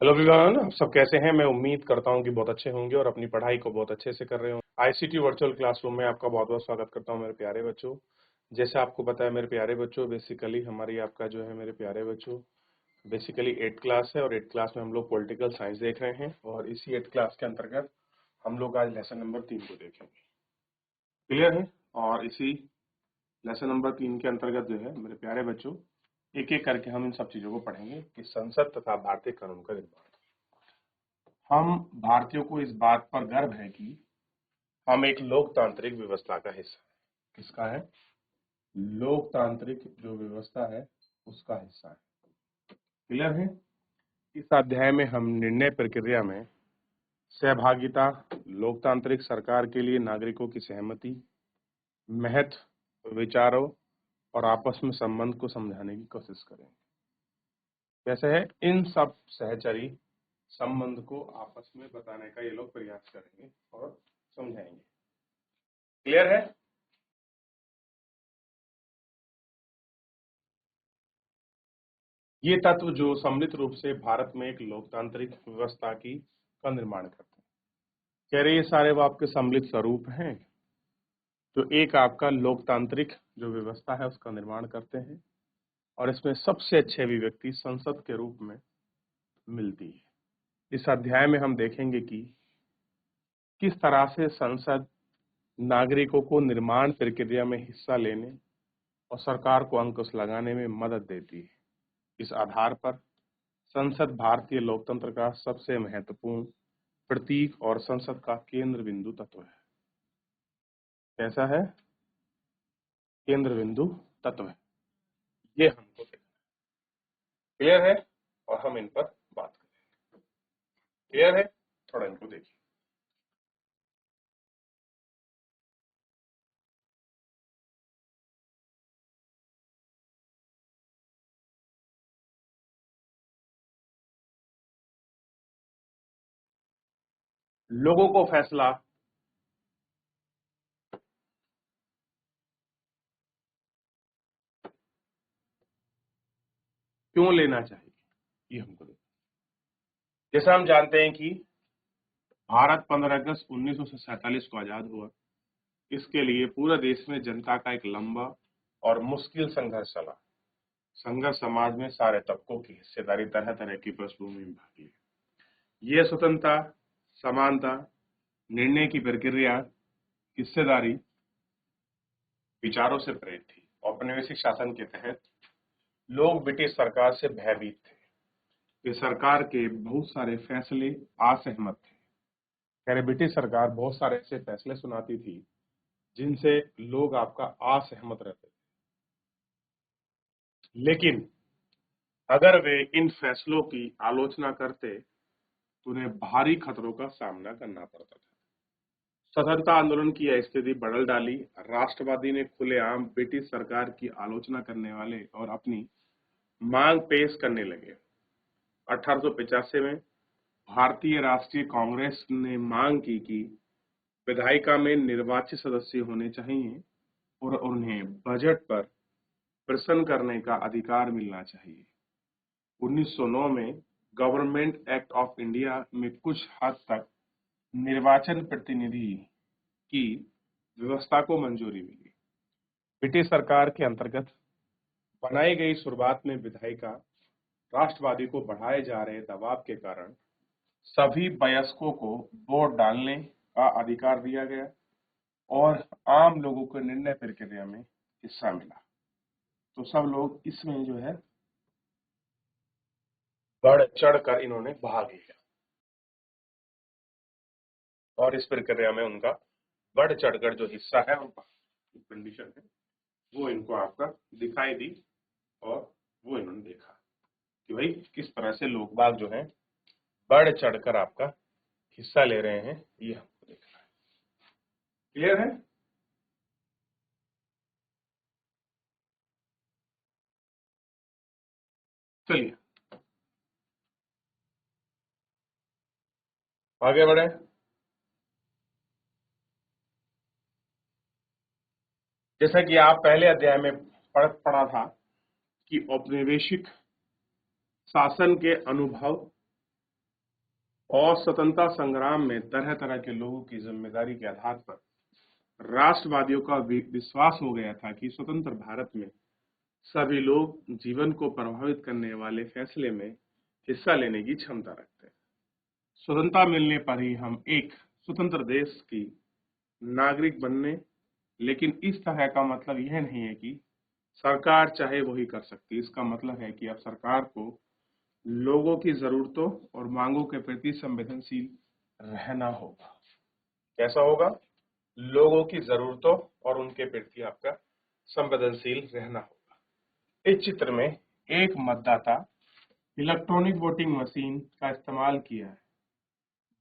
Hello everyone, आप सब कैसे हैं। मैं उम्मीद करता हूं कि बहुत अच्छे होंगे और अपनी पढ़ाई को बहुत अच्छे से कर रहे होंगे। आईसीटी वर्चुअल क्लासरूम में आपका बहुत बहुत स्वागत करता हूं मेरे प्यारे बच्चों। जैसे आपको पता है मेरे प्यारे बच्चों, बेसिकली हमारी आपका जो है मेरे प्यारे बच्चों बेसिकली 8th क्लास है और 8th क्लास में हम लोग पॉलिटिकल साइंस देख रहे हैं और इसी 8th क्लास के अंतर्गत हम लोग आज लेसन नंबर 3 को देखेंगे। क्लियर है। और इसी लेसन नंबर 3 के अंतर्गत जो है मेरे प्यारे बच्चों एक एक करके हम इन सब चीजों को पढ़ेंगे कि संसद तथा भारतीय कानून का निर्माण। हम भारतीयों को इस बात पर गर्व है कि हम एक लोकतांत्रिक व्यवस्था का हिस्सा है। किसका है? लोकतांत्रिक जो व्यवस्था है उसका हिस्सा है। क्लियर है। इस अध्याय में हम निर्णय प्रक्रिया में सहभागिता, लोकतांत्रिक सरकार के लिए नागरिकों की सहमति, महत्व, विचारों और आपस में संबंध को समझाने की कोशिश करेंगे। कैसे है? इन सब सहचरी संबंध को आपस में बताने का ये लोग प्रयास करेंगे और समझाएंगे। क्लियर है। ये तत्व जो सम्मिलित रूप से भारत में एक लोकतांत्रिक व्यवस्था का निर्माण करते हैं। कह रहे ये सारे वो आपके सम्मिलित स्वरूप हैं जो एक आपका लोकतांत्रिक जो व्यवस्था है उसका निर्माण करते हैं और इसमें सबसे अच्छी अभिव्यक्ति संसद के रूप में मिलती है। इस अध्याय में हम देखेंगे कि किस तरह से संसद नागरिकों को निर्माण प्रक्रिया में हिस्सा लेने और सरकार को अंकुश लगाने में मदद देती है। इस आधार पर संसद भारतीय लोकतंत्र का सबसे महत्वपूर्ण प्रतीक और संसद का केंद्र बिंदु तत्व है। कैसा है? केंद्र बिंदु तत्व है। ये हमको देखना। क्लियर है। और हम इन पर बात करेंगे। क्लियर है। थोड़ा इनको देखिए। लोगों को फैसला क्यों लेना चाहिए, ये हमको देखना। जैसा हम जानते हैं कि भारत 15 अगस्त 1947 को आजाद हुआ। इसके लिए पूरे देश में जनता का एक लंबा और मुश्किल संघर्ष चला। संघर्ष समाज में सारे तबकों की हिस्सेदारी, तरह तरह की पृष्ठभूमि में भाग ली। ये स्वतंत्रता, समानता, निर्णय की प्रक्रिया, हिस्सेदारी विचारों से प्रेरित थी। औपनिवेशिक शासन के तहत लोग ब्रिटिश सरकार से भयभीत थे कि सरकार के बहुत सारे फैसले असहमत थे। कह रहे ब्रिटिश सरकार बहुत सारे ऐसे फैसले सुनाती थी जिनसे लोग आपका असहमत रहते थे, लेकिन अगर वे इन फैसलों की आलोचना करते तो उन्हें भारी खतरों का सामना करना पड़ता था। स्वतंत्रता आंदोलन की यह स्थिति बदल डाली। राष्ट्रवादी ने खुलेआम ब्रिटिश सरकार की आलोचना करने वाले और अपनी मांग पेश करने लगे। 1885 में भारतीय राष्ट्रीय कांग्रेस ने मांग की कि विधायिका में निर्वाचित सदस्य होने चाहिए और उन्हें बजट पर प्रश्न करने का अधिकार मिलना चाहिए। 1909 में गवर्नमेंट एक्ट ऑफ इंडिया में कुछ हद तक निर्वाचन प्रतिनिधि की व्यवस्था को मंजूरी मिली। ब्रिटिश सरकार के अंतर्गत बनाई गई शुरुआत में विधायिका राष्ट्रवादी को बढ़ाए जा रहे दबाव के कारण सभी वयस्कों को वोट डालने का अधिकार दिया गया और आम लोगों को निर्णय प्रक्रिया में हिस्सा मिला। तो सब लोग इसमें जो है बढ़ चढ़कर इन्होंने भाग लिया और इस प्रक्रिया में उनका बढ़ चढ़कर जो हिस्सा है उनका कंडीशन है वो इनको आपका दिखाई दी और वो इन्होंने देखा कि भाई किस तरह से लोग बाग जो है बढ़ चढ़कर आपका हिस्सा ले रहे हैं, ये हमको देखना है। क्लियर है। चलिए आगे बढ़े। जैसा कि आप पहले अध्याय में पढ़ा था कि औपनिवेशिक शासन के अनुभव और स्वतंत्रता संग्राम में तरह तरह के लोगों की जिम्मेदारी के आधार पर राष्ट्रवादियों का विश्वास हो गया था कि स्वतंत्र भारत में सभी लोग जीवन को प्रभावित करने वाले फैसले में हिस्सा लेने की क्षमता रखते हैं। स्वतंत्रता मिलने पर ही हम एक स्वतंत्र देश की नागरिक बनने, लेकिन इस तरह का मतलब यह नहीं है कि सरकार चाहे वही कर सकती। इसका मतलब है कि अब सरकार को लोगों की जरूरतों और मांगों के प्रति संवेदनशील रहना होगा। कैसा होगा? लोगों की जरूरतों और उनके प्रति आपका संवेदनशील रहना होगा। इस चित्र में एक मतदाता इलेक्ट्रॉनिक वोटिंग मशीन का इस्तेमाल किया है।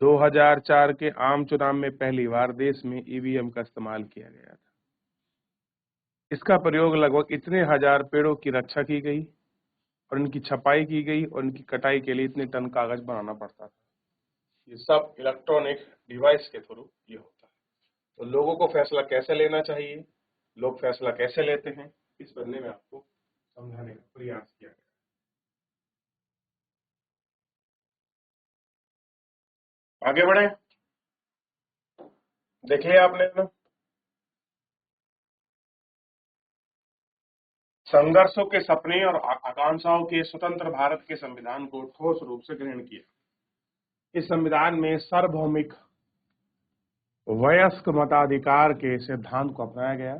2004 के आम चुनाव में पहली बार देश में ईवीएम का इस्तेमाल किया गया था। इसका प्रयोग लगभग इतने हजार पेड़ों की रक्षा की गई और इनकी छपाई की गई और इनकी कटाई के लिए इतने टन कागज बनाना पड़ता था। ये सब इलेक्ट्रॉनिक डिवाइस के थ्रू ये होता है। तो लोगों को फैसला कैसे लेना चाहिए, लोग फैसला कैसे लेते हैं, इस बदले में आपको समझाने का प्रयास किया गया। आगे बढ़े। देख लिया आपने ना? संघर्षों के सपने और आकांक्षाओं के स्वतंत्र भारत के संविधान को ठोस रूप से ग्रहण किया। इस संविधान में सार्वभौमिक वयस्क मताधिकार के सिद्धांत को अपनाया गया।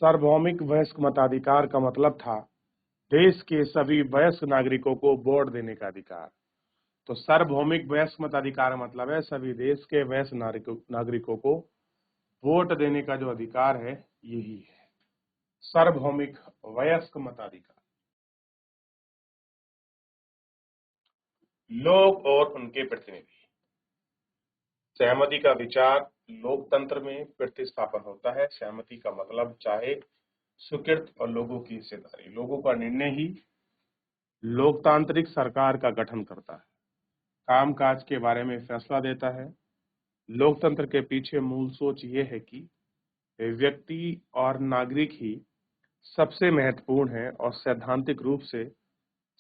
सार्वभौमिक वयस्क मताधिकार का मतलब था देश के सभी वयस्क नागरिकों को वोट देने का अधिकार। तो सार्वभौमिक वयस्क मताधिकार मतलब है सभी देश के वयस्क नागरिकों को वोट देने का जो अधिकार है, यही है सार्वभौमिक वयस्क मताधिकार। लोग और उनके प्रतिनिधि। सहमति का विचार लोकतंत्र में प्रतिस्थापन होता है। सहमति का मतलब चाहे स्वीकृत और लोगों की हिस्सेदारी। लोगों का निर्णय ही लोकतांत्रिक सरकार का गठन करता है, कामकाज के बारे में फैसला देता है। लोकतंत्र के पीछे मूल सोच ये है कि व्यक्ति और नागरिक ही सबसे महत्वपूर्ण है और सैद्धांतिक रूप से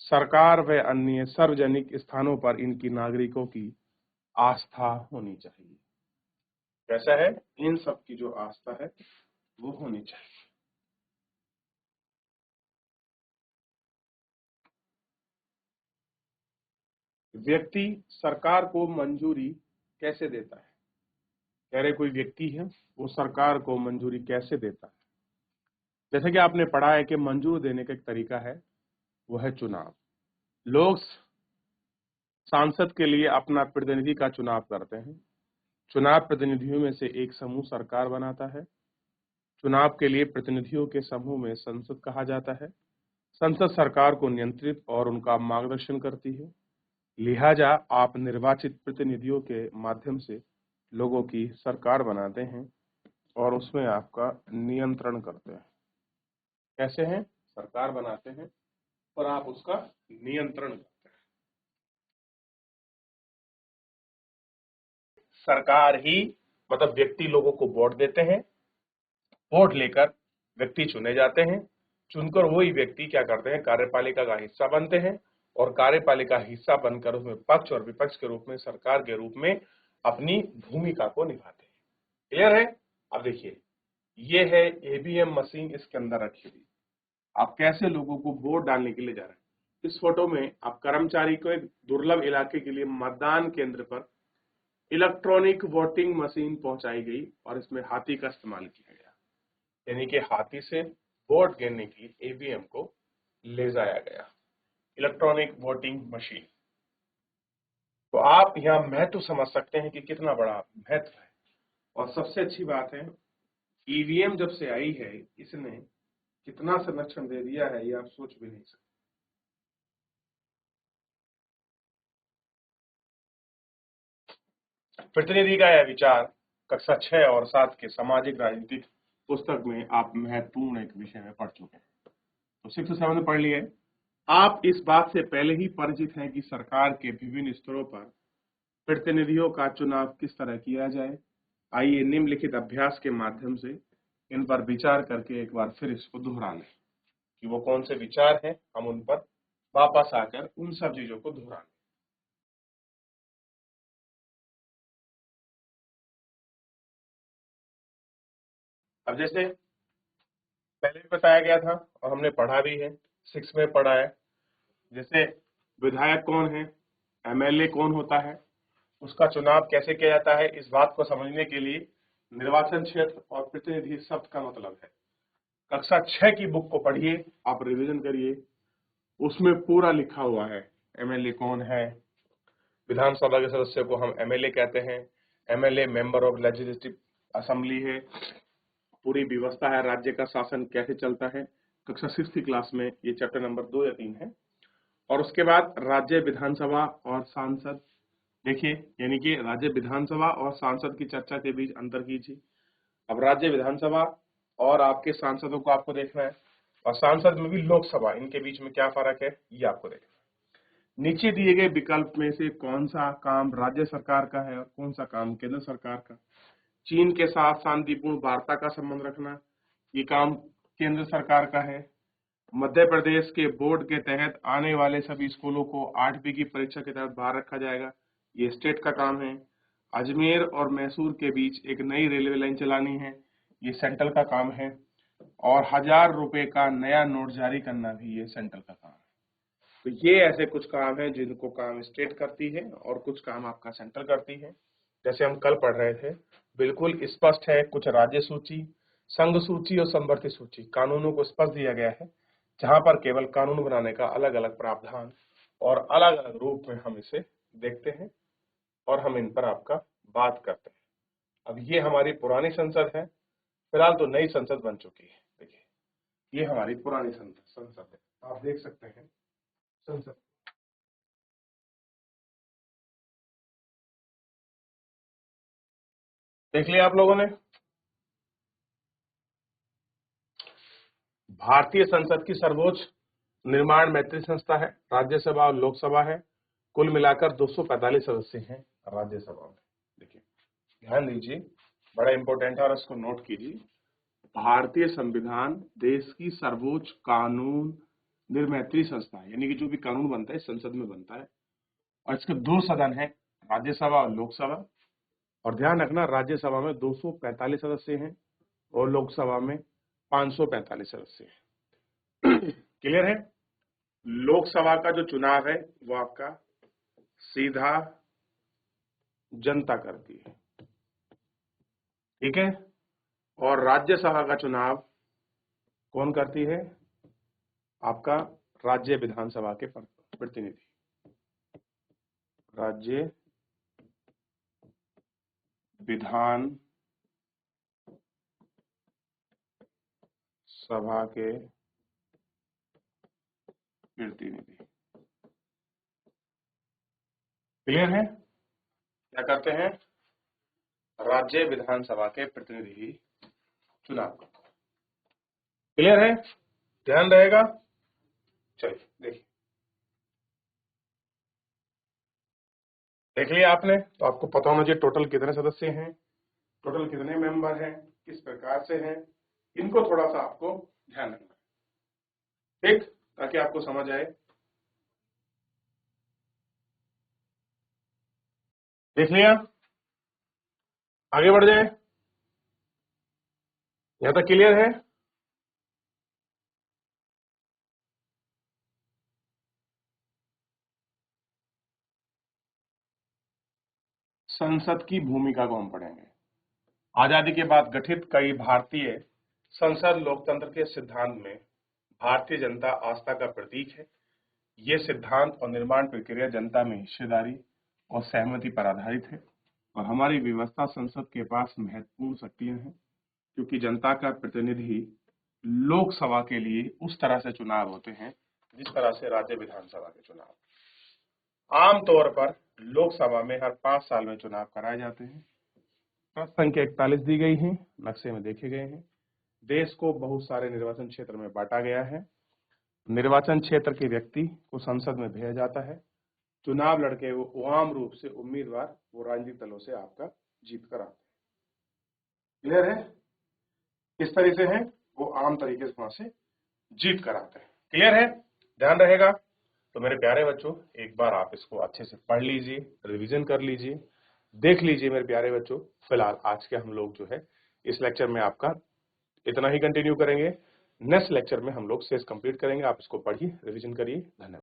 सरकार व अन्य सार्वजनिक स्थानों पर इनकी नागरिकों की आस्था होनी चाहिए। कैसा है? इन सब की जो आस्था है वो होनी चाहिए। व्यक्ति सरकार को मंजूरी कैसे देता है? कह रहे कोई व्यक्ति है वो सरकार को मंजूरी कैसे देता है? जैसे कि आपने पढ़ा है कि मंजूर देने का एक तरीका है, वो है चुनाव। लोग सांसद के लिए अपना प्रतिनिधि का चुनाव करते हैं। चुनाव प्रतिनिधियों में से एक समूह सरकार बनाता है। चुनाव के लिए प्रतिनिधियों के समूह में संसद कहा जाता है। संसद सरकार को नियंत्रित और उनका मार्गदर्शन करती है। लिहाजा आप निर्वाचित प्रतिनिधियों के माध्यम से लोगों की सरकार बनाते हैं और उसमें आपका नियंत्रण करते हैं। कैसे हैं? सरकार बनाते हैं और आप उसका नियंत्रण करते हैं। सरकार ही मतलब व्यक्ति लोगों को वोट देते हैं। वोट लेकर व्यक्ति चुने जाते हैं। चुनकर वही व्यक्ति क्या करते हैं? कार्यपालिका का हिस्सा बनते हैं और कार्यपालिका हिस्सा बनकर उसमें पक्ष और विपक्ष के रूप में सरकार के रूप में अपनी भूमिका को निभाते हैं। क्लियर है? अब देखिए, ये है ईवीएम मशीन, इसके अंदर रखी हुई। आप कैसे लोगों को वोट डालने के लिए जा रहे हैं? इस फोटो में आप कर्मचारी को एक दुर्लभ इलाके के लिए मतदान केंद्र पर इलेक्ट्रॉनिक वोटिंग मशीन पहुंचाई गई और इसमें हाथी का इस्तेमाल किया गया, यानी कि हाथी से वोट गिनने की ईवीएम को ले जाया गया, इलेक्ट्रॉनिक वोटिंग मशीन। तो आप यहाँ महत्व समझ सकते हैं कि कितना बड़ा महत्व है। और सबसे अच्छी बात है, ईवीएम जब से आई है इसने कितना संरक्षण दे दिया है, ये आप सोच भी नहीं सकते। प्रतिनिधि का यह विचार कक्षा 6 और 7 के सामाजिक राजनीतिक पुस्तक में आप महत्वपूर्ण एक विषय में पढ़ चुके हैं। तो 6 और 7 में पढ़ लिए। आप इस बात से पहले ही परिचित हैं कि सरकार के विभिन्न स्तरों पर प्रतिनिधियों का चुनाव किस तरह किया जाए। आइए निम्नलिखित अभ्यास के माध्यम से इन पर विचार करके एक बार फिर इसको दोहरा लें कि वो कौन से विचार हैं, हम उन पर वापस आकर उन सब चीजों को दोहरा लें। अब जैसे पहले भी बताया गया था और हमने पढ़ा भी है, 6 में पढ़ा है, जैसे विधायक कौन है, एमएलए कौन होता है, उसका चुनाव कैसे किया जाता है, इस बात को समझने के लिए निर्वाचन क्षेत्र और प्रतिनिधि शब्द का मतलब है। कक्षा 6 की बुक को पढ़िए, आप रिवीजन करिए, उसमें पूरा लिखा हुआ है एमएलए कौन है। विधानसभा के सदस्य को हम एमएलए कहते हैं। MLA member of legislative assembly है। पूरी व्यवस्था है, राज्य का शासन कैसे चलता है, कक्षा 6 की क्लास में ये चैप्टर नंबर 2 या 3 है। और उसके बाद राज्य विधानसभा और सांसद, देखिए यानी कि राज्य विधानसभा और सांसद की चर्चा के बीच अंतर कीजिए। अब राज्य विधानसभा और आपके सांसदों को आपको देखना है, और सांसद में भी लोकसभा, इनके बीच में क्या फर्क है ये आपको देखना है। नीचे दिए गए विकल्प में से कौन सा काम राज्य सरकार का है और कौन सा काम केंद्र सरकार का। चीन के साथ शांतिपूर्ण वार्ता का संबंध रखना, ये काम केंद्र सरकार का है। मध्य प्रदेश के बोर्ड के तहत आने वाले सभी स्कूलों को 8वीं की परीक्षा के तहत बाहर रखा जाएगा, ये स्टेट का काम है। अजमेर और मैसूर के बीच एक नई रेलवे लाइन चलानी है, ये सेंट्रल का काम है। और 1000 रुपए का नया नोट जारी करना भी ये सेंट्रल का काम है। तो ये ऐसे कुछ काम है जिनको काम स्टेट करती है और कुछ काम आपका सेंट्रल करती है। जैसे हम कल पढ़ रहे थे, बिल्कुल स्पष्ट है, कुछ राज्य सूची, संघ सूची और संवर्ती सूची कानूनों को स्पष्ट दिया गया है, जहां पर केवल कानून बनाने का अलग अलग प्रावधान और अलग अलग रूप में हम इसे देखते हैं और हम इन पर आपका बात करते हैं। अब ये हमारी पुरानी संसद है, फिलहाल तो नई संसद बन चुकी है। देखिए ये हमारी पुरानी संसद है, आप देख सकते हैं संसद। देख लिया आप लोगों ने। भारतीय संसद की सर्वोच्च निर्माण मैत्री संस्था है, राज्यसभा और लोकसभा है। कुल मिलाकर 245 सदस्य हैं राज्यसभा में। देखिए ध्यान दीजिए, बड़ा इंपॉर्टेंट है और इसको नोट कीजिए। भारतीय संविधान देश की सर्वोच्च कानून निर्मैत्री संस्था है, यानी कि जो भी कानून बनता है संसद में बनता है। और इसके 2 सदन है, राज्यसभा और लोकसभा। और ध्यान रखना, राज्यसभा में 245 सदस्य हैं और लोकसभा में 545 सदस्य हैं। क्लियर है। लोकसभा का जो चुनाव है वो आपका सीधा जनता करती है, ठीक है। और राज्यसभा का चुनाव कौन करती है, आपका राज्य विधानसभा के प्रतिनिधि, राज्य विधान सभा के प्रतिनिधि। क्लियर है। क्या करते हैं, राज्य विधानसभा के प्रतिनिधि चुनाव करते हैं। क्लियर है, ध्यान रहेगा। चलिए देखिए, देख लिया आपने, तो आपको पता होना चाहिए टोटल कितने सदस्य हैं, टोटल कितने मेंबर हैं, किस प्रकार से हैं, इनको थोड़ा सा आपको ध्यान रखना है, ठीक, ताकि आपको समझ आए। देख लिया, आगे बढ़ जाए, यहां तक क्लियर है। संसद की भूमिका को हम पढ़ेंगे। आजादी के बाद गठित कई भारतीय संसद लोकतंत्र के सिद्धांत में भारतीय जनता आस्था का प्रतीक है। ये सिद्धांत और निर्माण प्रक्रिया जनता में हिस्सेदारी और सहमति पर आधारित है। और हमारी व्यवस्था संसद के पास महत्वपूर्ण शक्तियां हैं, क्योंकि जनता का प्रतिनिधि लोकसभा के लिए उस तरह से चुनाव होते हैं जिस तरह से राज्य विधानसभा के चुनाव। आमतौर पर लोकसभा में हर 5 साल में चुनाव कराए जाते हैं। पद संख्या 41 दी गई है, नक्शे में देखे गए हैं। देश को बहुत सारे निर्वाचन क्षेत्र में बांटा गया है। निर्वाचन क्षेत्र के व्यक्ति को संसद में भेजा जाता है। चुनाव लड़के वो आम रूप से उम्मीदवार वो राजनीतिक दलों से आपका जीत कर आते हैं। क्लियर है, किस तरह से है, वो आम तरीके से वहां से जीत कर आते हैं। क्लियर है, ध्यान रहेगा। तो मेरे प्यारे बच्चों, एक बार आप इसको अच्छे से पढ़ लीजिए, रिवीजन कर लीजिए, देख लीजिए मेरे प्यारे बच्चों। फिलहाल आज के हम लोग जो है इस लेक्चर में आपका इतना ही कंटिन्यू करेंगे। नेक्स्ट लेक्चर में हम लोग शेष कंप्लीट करेंगे। आप इसको पढ़िए, रिवीजन करिए। धन्यवाद।